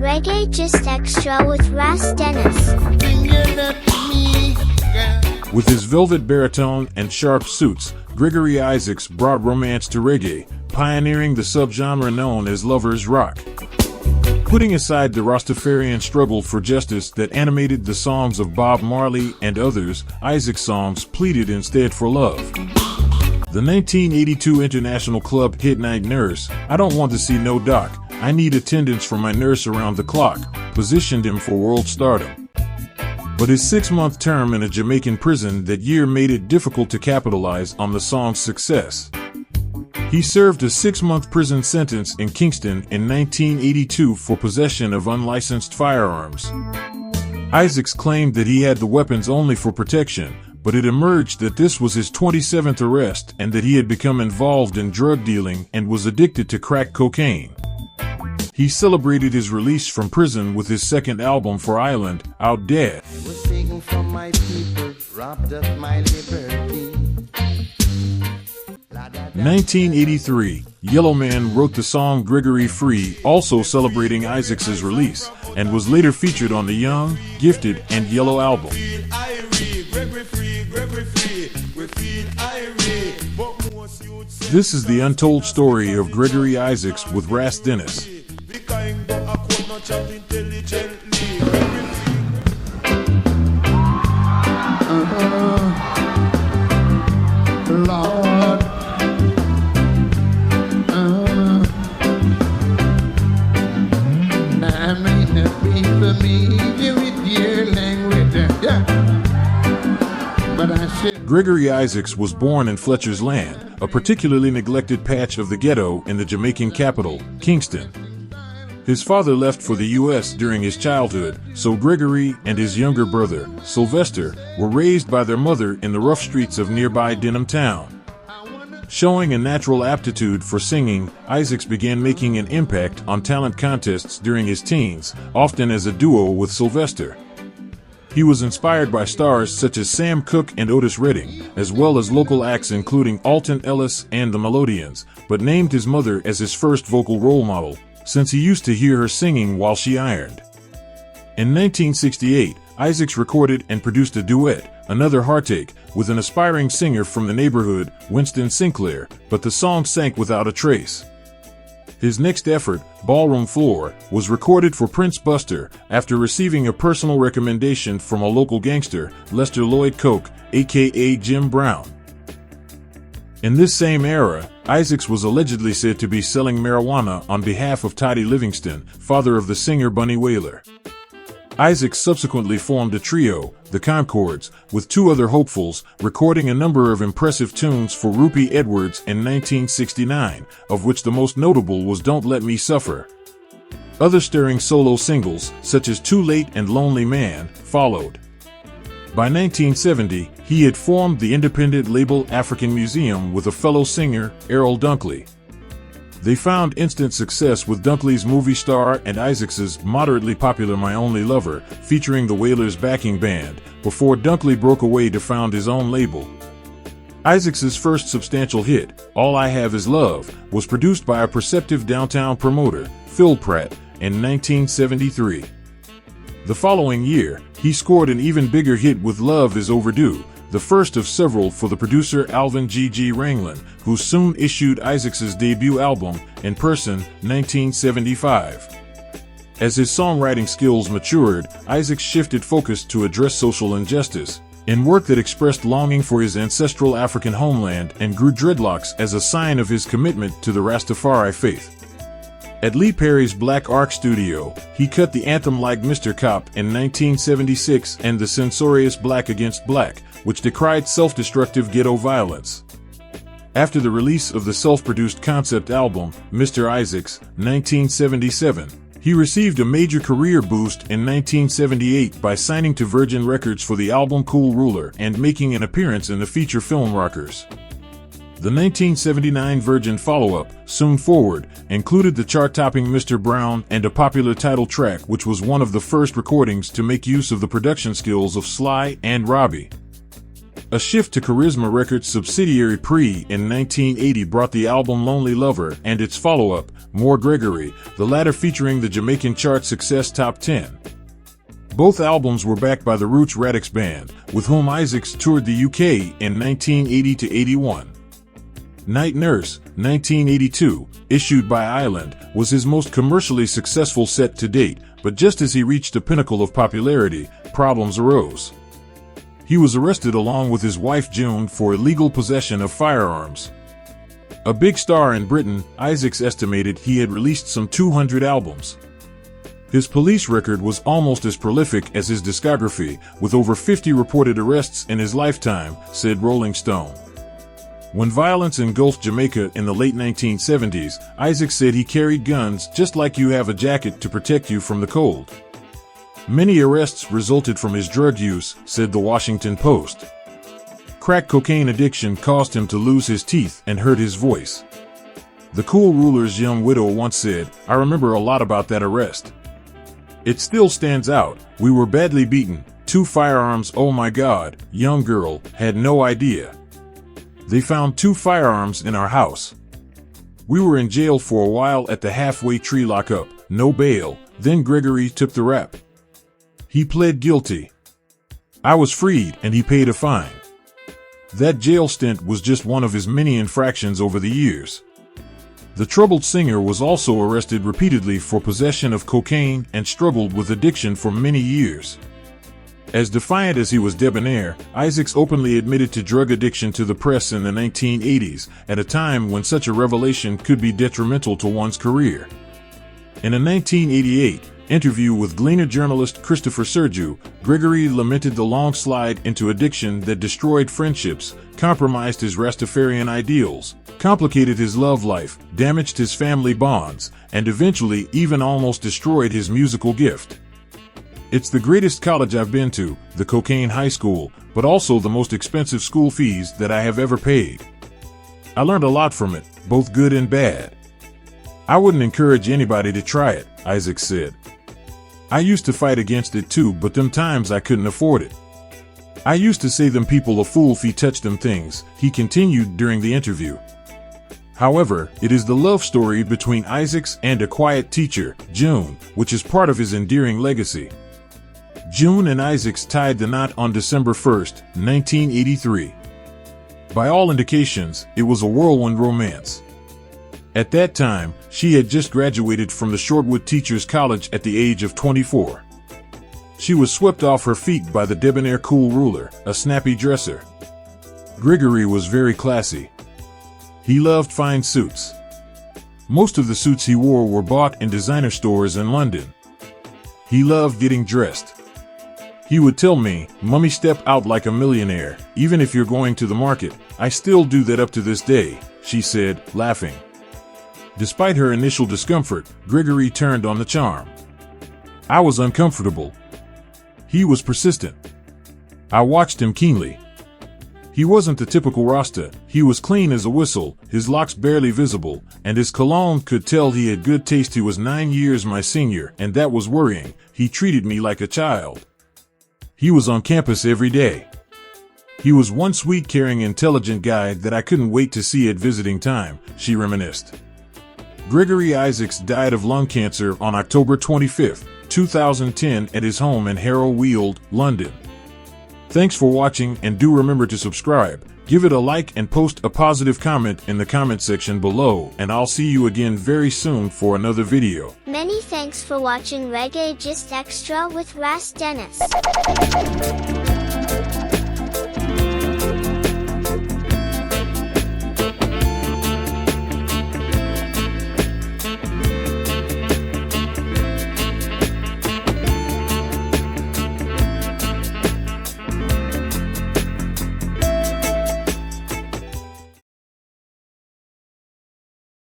Reggae Just Extra with Ras Dennis. With his velvet baritone and sharp suits, Gregory Isaacs brought romance to reggae, pioneering the subgenre known as lovers rock. Putting aside the Rastafarian struggle for justice that animated the songs of Bob Marley and others, Isaacs' songs pleaded instead for love. The 1982 international club hit Night Nurse, I Don't Want to See No Doc, I Need Attendance for My Nurse Around the Clock, positioned him for world stardom. But his 6-month term in a Jamaican prison that year made it difficult to capitalize on the song's success. He served a 6-month prison sentence in Kingston in 1982 for possession of unlicensed firearms. Isaacs claimed that he had the weapons only for protection, but it emerged that this was his 27th arrest and that he had become involved in drug dealing and was addicted to crack cocaine. He celebrated his release from prison with his second album for Island, Out Dead. Was taken from my people, robbed of my liberty. 1983, Yellowman wrote the song Gregory Free, also celebrating Isaacs' release, and was later featured on the Young, Gifted, and Yellow album. This is the untold story of Gregory Isaacs with Ras Dennis. Lord, I may not be familiar with your language, but I said. Gregory Isaacs was born in Fletcher's Land, a particularly neglected patch of the ghetto in the Jamaican capital, Kingston. His father left for the U.S. during his childhood, so Gregory and his younger brother, Sylvester, were raised by their mother in the rough streets of nearby Denham Town. Showing a natural aptitude for singing, Isaacs began making an impact on talent contests during his teens, often as a duo with Sylvester. He was inspired by stars such as Sam Cooke and Otis Redding, as well as local acts including Alton Ellis and the Melodians, but named his mother as his first vocal role model, since he used to hear her singing while she ironed. In 1968, Isaacs recorded and produced a duet, Another Heartache, with an aspiring singer from the neighborhood, Winston Sinclair, but the song sank without a trace. His next effort, Ballroom Floor, was recorded for Prince Buster after receiving a personal recommendation from a local gangster, Lester Lloyd Coke, aka Jim Brown. In this same era, Isaacs was allegedly said to be selling marijuana on behalf of Toddy Livingston, father of the singer Bunny Wailer. Isaacs subsequently formed a trio, the Concords, with 2 other hopefuls, recording a number of impressive tunes for Rupie Edwards in 1969, of which the most notable was Don't Let Me Suffer. Other stirring solo singles, such as Too Late and Lonely Man, followed. By 1970, he had formed the independent label African Museum with a fellow singer, Errol Dunkley. They found instant success with Dunkley's Movie Star and Isaacs's moderately popular My Only Lover, featuring the Wailers' backing band, before Dunkley broke away to found his own label. Isaacs's first substantial hit, All I Have Is Love, was produced by a perceptive downtown promoter, Phil Pratt, in 1973. The following year, he scored an even bigger hit with Love Is Overdue, the first of several for the producer Alvin G.G. Ranglin, who soon issued Isaacs's debut album, In Person, 1975. As his songwriting skills matured, Isaacs shifted focus to address social injustice, in work that expressed longing for his ancestral African homeland and grew dreadlocks as a sign of his commitment to the Rastafari faith. At Lee Perry's Black Ark Studio, he cut the anthem Like Mr. Cop in 1976 and the censorious Black Against Black, which decried self-destructive ghetto violence. After the release of the self-produced concept album, Mr. Isaacs, 1977, he received a major career boost in 1978 by signing to Virgin Records for the album Cool Ruler and making an appearance in the feature film Rockers. The 1979 Virgin follow-up, Soon Forward, included the chart-topping Mr. Brown and a popular title track which was one of the first recordings to make use of the production skills of Sly and Robbie. A shift to Charisma Records' subsidiary Pre in 1980 brought the album Lonely Lover and its follow-up, More Gregory, the latter featuring the Jamaican chart success Top 10. Both albums were backed by the Roots Radix Band, with whom Isaacs toured the UK in 1980–81. Night Nurse, 1982, issued by Island, was his most commercially successful set to date, but just as he reached the pinnacle of popularity, problems arose. He was arrested along with his wife June for illegal possession of firearms. A big star in Britain, Isaacs estimated he had released some 200 albums. His police record was almost as prolific as his discography, with over 50 reported arrests in his lifetime, said Rolling Stone. When violence engulfed Jamaica in the late 1970s, Isaacs said he carried guns just like you have a jacket to protect you from the cold. Many arrests resulted from his drug use, said the Washington Post. Crack cocaine addiction caused him to lose his teeth and hurt his voice. The Cool Ruler's young widow once said, "I remember a lot about that arrest. It still stands out. We were badly beaten, 2 firearms, oh my God, young girl, had no idea. They found 2 firearms in our house. We were in jail for a while at the halfway tree lockup, no bail, then Gregory took the rap. He pled guilty. I was freed and he paid a fine. That jail stint was just one of his many infractions over the years." The troubled singer was also arrested repeatedly for possession of cocaine and struggled with addiction for many years. As defiant as he was debonair, Isaacs openly admitted to drug addiction to the press in the 1980s, at a time when such a revelation could be detrimental to one's career. In a 1988 interview with Gleaner journalist Christopher Sergiu, Gregory lamented the long slide into addiction that destroyed friendships, compromised his Rastafarian ideals, complicated his love life, damaged his family bonds, and eventually even almost destroyed his musical gift. "It's the greatest college I've been to, the cocaine high school, but also the most expensive school fees that I have ever paid. I learned a lot from it, both good and bad. I wouldn't encourage anybody to try it," Isaac said. "I used to fight against it too, but them times I couldn't afford it. I used to say them people a fool if he touched them things," he continued during the interview. However, it is the love story between Isaacs and a quiet teacher, June, which is part of his endearing legacy. June and Isaacs tied the knot on December 1, 1983. By all indications, it was a whirlwind romance. At that time, she had just graduated from the Shortwood Teachers College at the age of 24. She was swept off her feet by the debonair Cool Ruler, a snappy dresser. Gregory was very classy. He loved fine suits. Most of the suits he wore were bought in designer stores in London. He loved getting dressed. He would tell me, "Mummy, step out like a millionaire, even if you're going to the market. I still do that up to this day," she said, laughing. Despite her initial discomfort, Gregory turned on the charm. "I was uncomfortable. He was persistent. I watched him keenly. He wasn't the typical Rasta. He was clean as a whistle, his locks barely visible, and his cologne could tell he had good taste. He was 9 years my senior, and that was worrying. He treated me like a child. He was on campus every day. He was one sweet, caring, intelligent guy that I couldn't wait to see at visiting time," she reminisced. Gregory Isaacs died of lung cancer on October 25, 2010 at his home in Harrow Weald, London. Thanks for watching, and do remember to subscribe, give it a like and post a positive comment in the comment section below, and I'll see you again very soon for another video. Many thanks for watching Reggae Just Extra with Ras Dennis.